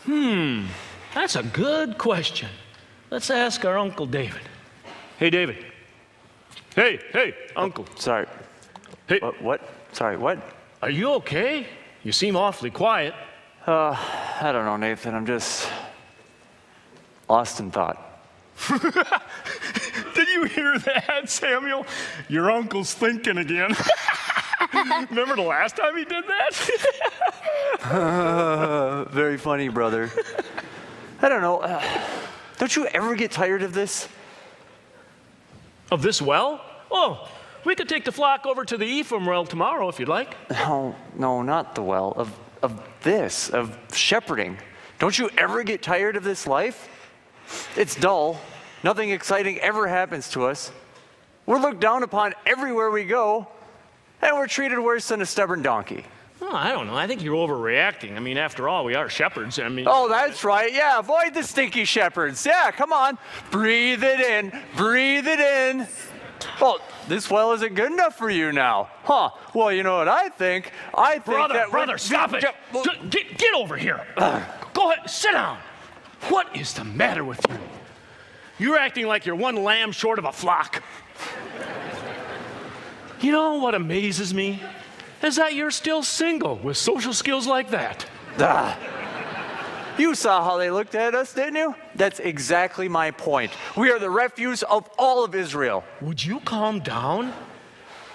That's a good question. Let's ask our Uncle David. Hey, David. Hey, Uncle. Sorry. Hey. What? Sorry, what? Are you okay? You seem awfully quiet. I don't know, Nathan. I'm just lost in thought. Did you hear that, Samuel? Your uncle's thinking again. Remember the last time he did that? Very funny, brother. I don't know. Don't you ever get tired of this? Of this well? Oh, we could take the flock over to the Ephraim well tomorrow if you'd like. No, not the well. Of shepherding. Don't you ever get tired of this life? It's dull. Nothing exciting ever happens to us. We're looked down upon everywhere we go, and we're treated worse than a stubborn donkey. Oh, I don't know. I think you're overreacting. I mean, after all, we are shepherds. Oh, that's right. Yeah, avoid the stinky shepherds. Yeah, come on. Breathe it in. Breathe it in. Well, this well isn't good enough for you now. Huh. Well, you know what I think? Brother, stop it. Get over here. Go ahead, sit down. What is the matter with you? You're acting like you're one lamb short of a flock. You know what amazes me? Is that you're still single with social skills like that. You saw how they looked at us, didn't you? That's exactly my point. We are the refuse of all of Israel. Would you calm down?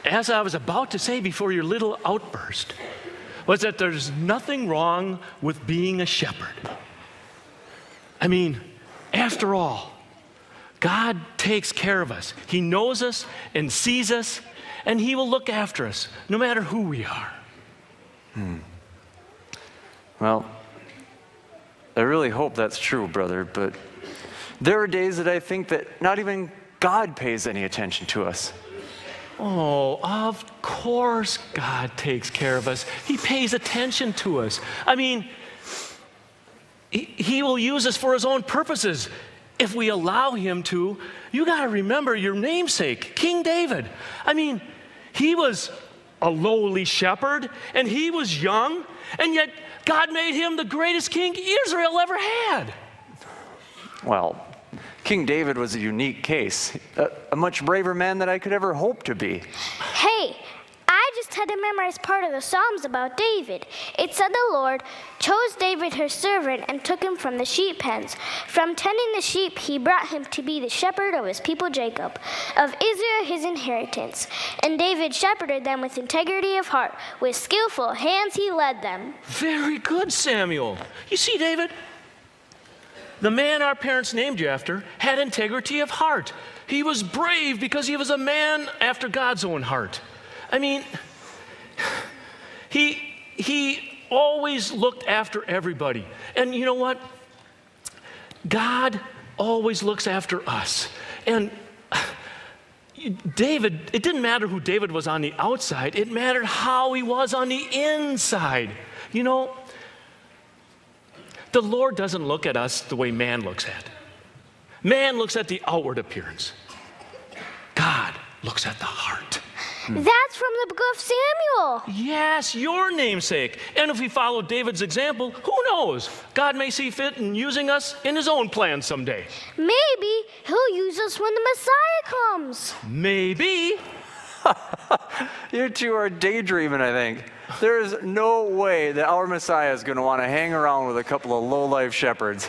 As I was about to say before your little outburst, was that there's nothing wrong with being a shepherd. I mean, after all, God takes care of us. He knows us and sees us, and He will look after us, no matter who we are. Well, I really hope that's true, brother, but there are days that I think that not even God pays any attention to us. Oh, of course God takes care of us. He pays attention to us. I mean, He will use us for His own purposes if we allow Him to. You got to remember your namesake, King David. I mean, he was a lowly shepherd, and he was young, and yet God made him the greatest king Israel ever had. Well, King David was a unique case, a much braver man than I could ever hope to be. Hey, I just had to memorize part of the Psalms about David. It said the Lord chose David his servant and took him from the sheep pens. From tending the sheep, he brought him to be the shepherd of his people Jacob, of Israel his inheritance. And David shepherded them with integrity of heart. With skillful hands he led them. Very good, Samuel. You see, David, the man our parents named you after had integrity of heart. He was brave because he was a man after God's own heart. I mean, he always looked after everybody. And you know what? God always looks after us. And David, it didn't matter who David was on the outside. It mattered how he was on the inside. You know, the Lord doesn't look at us the way man looks at. Man looks at the outward appearance. God looks at the heart. That's from the book of Samuel. Yes, your namesake. And if we follow David's example, who knows? God may see fit in using us in His own plan someday. Maybe He'll use us when the Messiah comes. Maybe. You two are daydreaming, I think. There is no way that our Messiah is going to want to hang around with a couple of low-life shepherds.